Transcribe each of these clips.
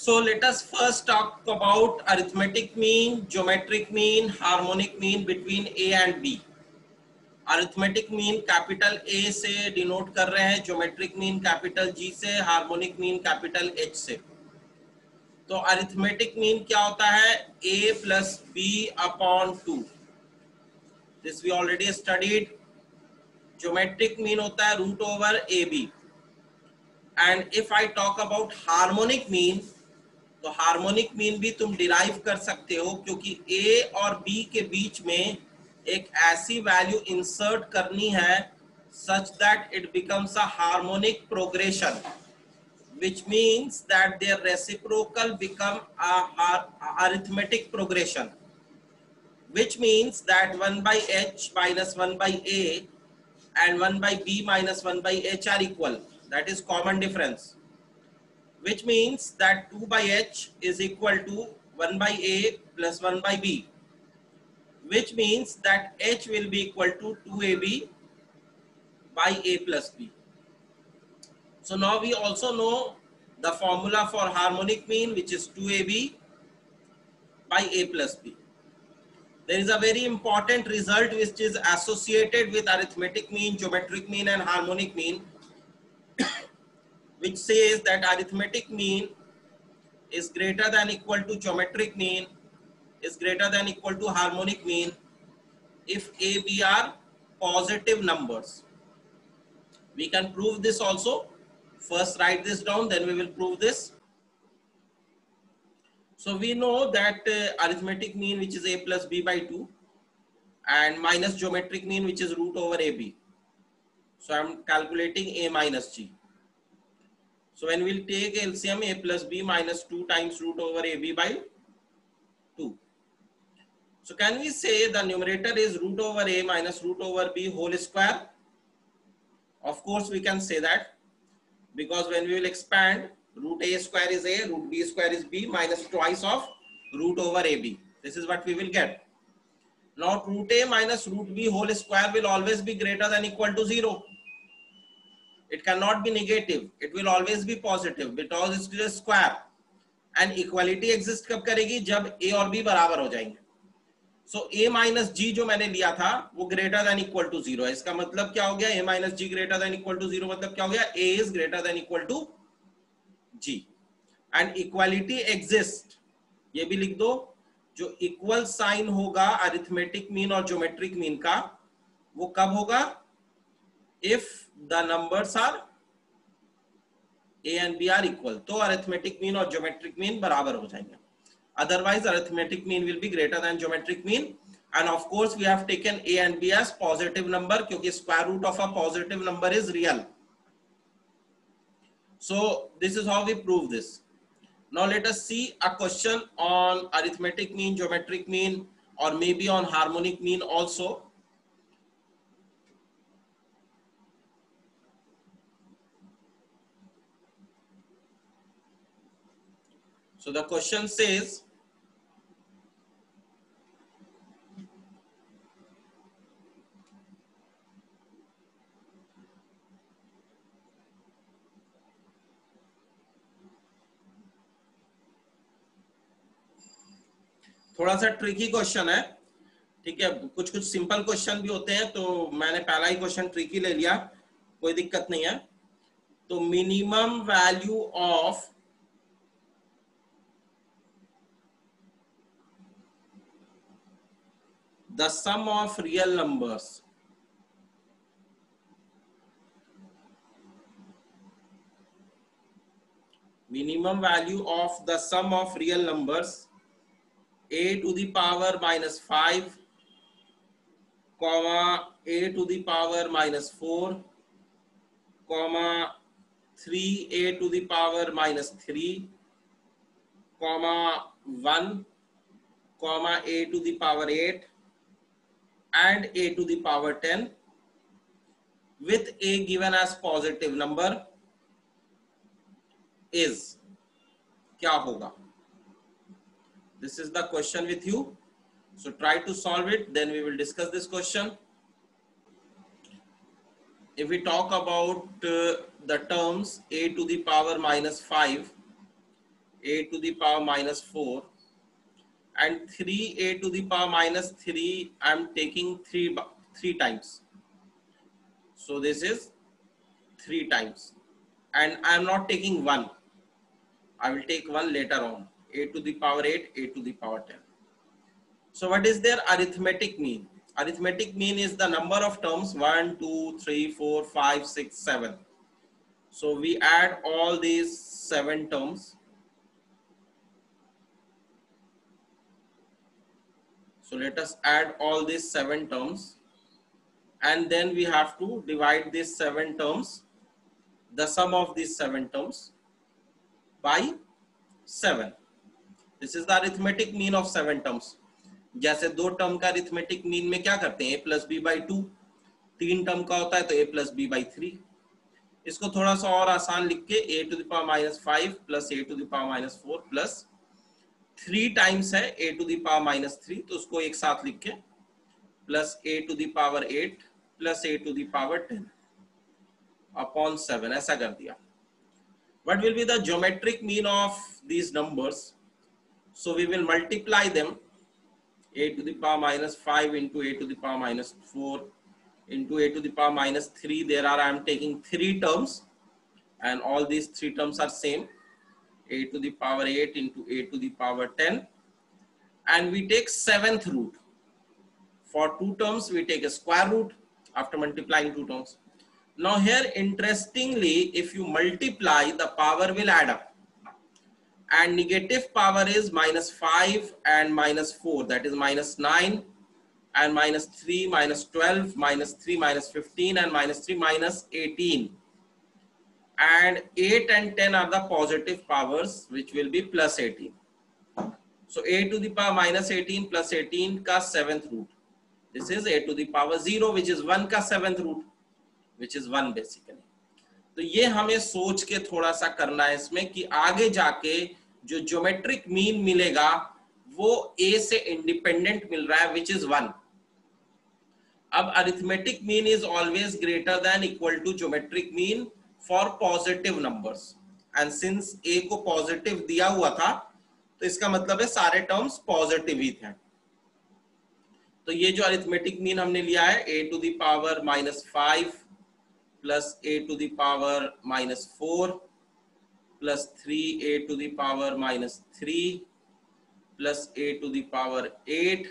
So let us first talk about arithmetic mean, geometric mean, harmonic mean between A and B. Arithmetic mean capital A से denote कर रहे हैं, geometric mean capital G से, harmonic mean capital H से. तो arithmetic mean क्या होता है? A plus B upon 2. This we already studied. Geometric mean होता है root over A B. And if I talk about harmonic mean, तो harmonic mean भी तुम डिराइव कर सकते हो, क्योंकि ए और बी के बीच में एक ऐसी वैल्यू इंसर्ट करनी है such that it becomes a harmonic progression, which means that their reciprocal become a arithmetic progression, which means that 1 by h minus 1 by a and 1 by b minus 1 by h are equal. That is common difference, which means that 2 by h is equal to 1 by a plus 1 by b, which means that h will be equal to 2ab by a plus b. So now we also know the formula for harmonic mean, which is 2ab by a plus b. There is a very important result which is associated with arithmetic mean, geometric mean and harmonic mean, which says that arithmetic mean is greater than equal to geometric mean, is greater than equal to harmonic mean if a, b are positive numbers. We can prove this also. First write this down, then we will prove this. So we know that arithmetic mean, which is a plus b by 2, and minus geometric mean, which is root over ab. So I am calculating a minus g. So when we will take LCM, a plus b minus 2 times root over ab by 2. So can we say the numerator is root over a minus root over b whole square? Of course we can say that, because when we will expand, root a square is a, root b square is b, minus twice of root over ab. This is what we will get. Now root a minus root b whole square will always be greater than equal to 0. It cannot be negative. It will always be positive because it is a square. And equality exist कब करेगी? जब a और b बराबर हो जाएंगे. So a minus g जो मैंने लिया था वो greater than equal to 0 है. इसका मतलब क्या हो गया? a minus g greater than equal to 0 मतलब क्या हो गया? a is greater than equal to g. And equality exists. ये भी लिख दो. जो equal sign होगा arithmetic mean और geometric mean का, वो कब होगा? If the numbers are a and b are equal, तो arithmetic mean और geometric mean बराबर हो जाएंगे. Otherwise arithmetic mean will be greater than geometric mean. And of course we have taken a and b as positive number, क्योंकि square root of a positive number is real. So this is how we prove this. Now let us see a question on arithmetic mean, geometric mean, or maybe on harmonic mean also. So the question says, थोड़ा सा tricky question है, ठीक है. कुछ कुछ simple question भी होते हैं, तो मैंने पहला ही क्वेश्चन ट्रिकी ले लिया, कोई दिक्कत नहीं है. तो minimum value of the sum of real numbers minimum value of the sum of real numbers a to the power minus 5 comma a to the power minus 4 comma 3a to the power minus 3 comma 1 comma a to the power 8 and a to the power 10 with a given as positive number is, क्या होगा? This is the question with you. So try to solve it, then we will discuss this question. If we talk about the terms a to the power minus 5, a to the power minus 4 and 3a to the power minus 3 I'm taking 3 times. So this is 3 times and I'm not taking 1. I will take 1 later on. A to the power 8, a to the power 10. So what is their arithmetic mean? Arithmetic mean is the number of terms 1, 2, 3, 4, 5, 6, 7. So we add all these 7 terms. So let us add all these 7 terms and then we have to divide these 7 terms, the sum of these 7 terms by 7. This is the arithmetic mean of 7 terms. जैसे 2 term का arithmetic mean में क्या करते हैं a plus b by 2, 3 term का होता है तो a प्लस बी बाई 3. इसको थोड़ा सा और आसान लिख के a to the power minus 5 plus a to the power minus 4 plus 3 times है a to the power minus 3 तो उसको एक साथ लिख के plus a to the power 8 plus a to the power 10 upon 7 ऐसा कर दिया. What will be the geometric mean of these numbers? So we will multiply them. A to the power minus 5 into a to the power minus 4 into a to the power minus 3. There are I am taking 3 terms and all these 3 terms are same. A to the power 8 into a to the power 10 and we take 7th root. For 2 terms we take a square root after multiplying 2 terms. Now here interestingly if you multiply the power will add up. And negative power is minus 5 and minus 4, that is minus 9 and minus 3 minus 12 minus 3 minus 15 and minus 3 minus 18 and 8 and 10 are the positive powers which will be plus 18. So a to the power minus 18 plus 18 का 7th root. This is a to the power 0 which is 1 का 7th root which is 1 basically. तो ये हमें सोच के थोड़ा सा करना है इसमें कि आगे जाके जो ज्योमेट्रिक मीन मिलेगा वो a से इंडिपेंडेंट मिल रहा है विच इज 1. अब arithmetic mean is always greater than equal to geometric mean for positive numbers and since a को पॉजिटिव दिया हुआ था तो इसका मतलब है सारे टर्म्स पॉजिटिव ही थे. तो ये जो अरिथमेटिक मीन हमने लिया है a to the power minus 5 plus a to the power minus 4 plus 3a to the power minus 3 plus a to the power 8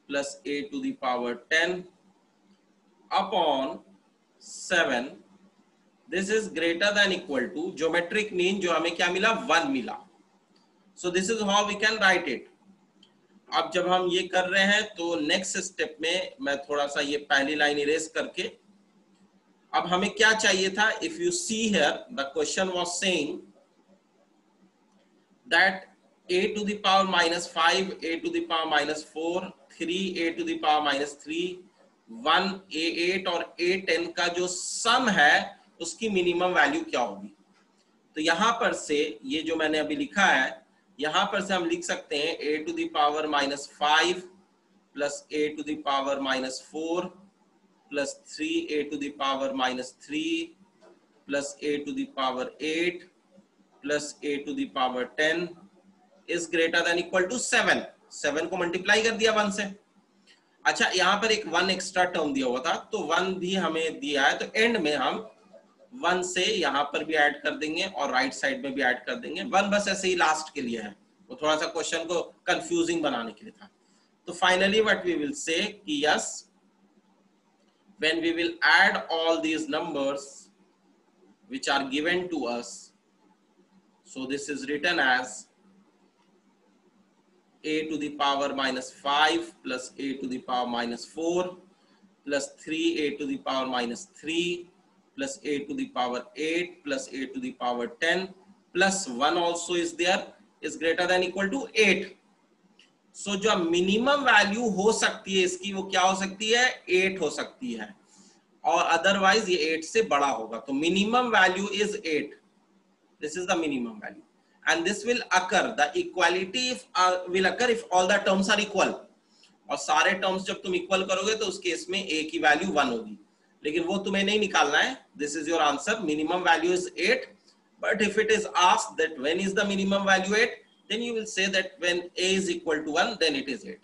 plus a to the power 10 upon 7. This is greater than equal to geometric mean जो हमें क्या मिला 1 मिला. So this is how we can write it. अब जब हम ये कर रहे हैं तो नेक्स्ट स्टेप में मैं थोड़ा सा ये पहली लाइन इरेज करके अब हमें क्या चाहिए था. If you see here the question was saying that a to the power minus 5, a to the power minus 4, 3a to the power minus 3, 1 a8 और a10 का जो सम है उसकी मिनिमम वैल्यू क्या होगी. तो यहां पर से ये जो मैंने अभी लिखा है यहां पर से हम लिख सकते हैं a to the power minus 5 plus a to the power minus 4 plus 3a to the power minus 3 plus a to the power 8 plus a to the power 10 is greater than equal to 7. 7 को multiply कर दिया 1 से. अच्छा यहाँ पर एक 1 extra term दिया हुआ था तो 1 भी हमें दिया है तो एंड में हम 1 से यहाँ पर भी ऐड कर देंगे और राइट साइड में भी ऐड कर देंगे. 1 बस ऐसे ही लास्ट के लिए है, वो थोड़ा सा क्वेश्चन को कंफ्यूजिंग बनाने के लिए था. तो finally what we will say कि yes when we will add all these numbers which are given to us, so this is written as a to the power minus 5 plus a to the power minus 4 plus 3a to the power minus 3 plus a to the power 8 plus a to the power 10 plus 1 also is there is greater than equal to 8. सो जो minimum value हो सकती है इसकी वो क्या हो सकती है 8 हो सकती है और अदरवाइज ये 8 से बड़ा होगा. तो minimum value is 8. This is the minimum value and this will occur the equality will occur if all the terms are equal. और सारे टर्म्स जब तुम इक्वल करोगे तो उस केस में a की वैल्यू 1 होगी, लेकिन वो तुम्हें नहीं निकालना है. This is your answer. Minimum value is 8 But if it is asked that when is the minimum value 8, then you will say that when a is equal to 1, then it is 8.